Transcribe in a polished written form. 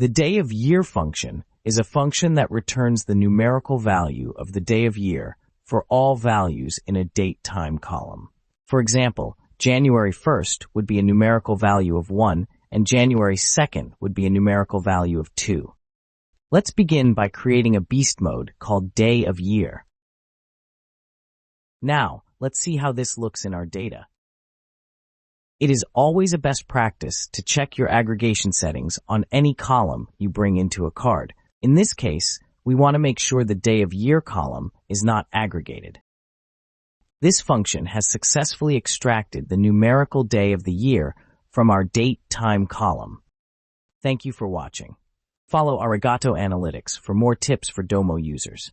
The day of year function is a function that returns the numerical value of the day of year for all values in a date-time column. For example, January 1st would be a numerical value of 1, and January 2nd would be a numerical value of 2. Let's begin by creating a beast mode called Day of Year. Now, let's see how this looks in our data. It is always a best practice to check your aggregation settings on any column you bring into a card. In this case, we want to make sure the day of year column is not aggregated. This function has successfully extracted the numerical day of the year from our date-time column. Thank you for watching. Follow Arigato Analytics for more tips for Domo users.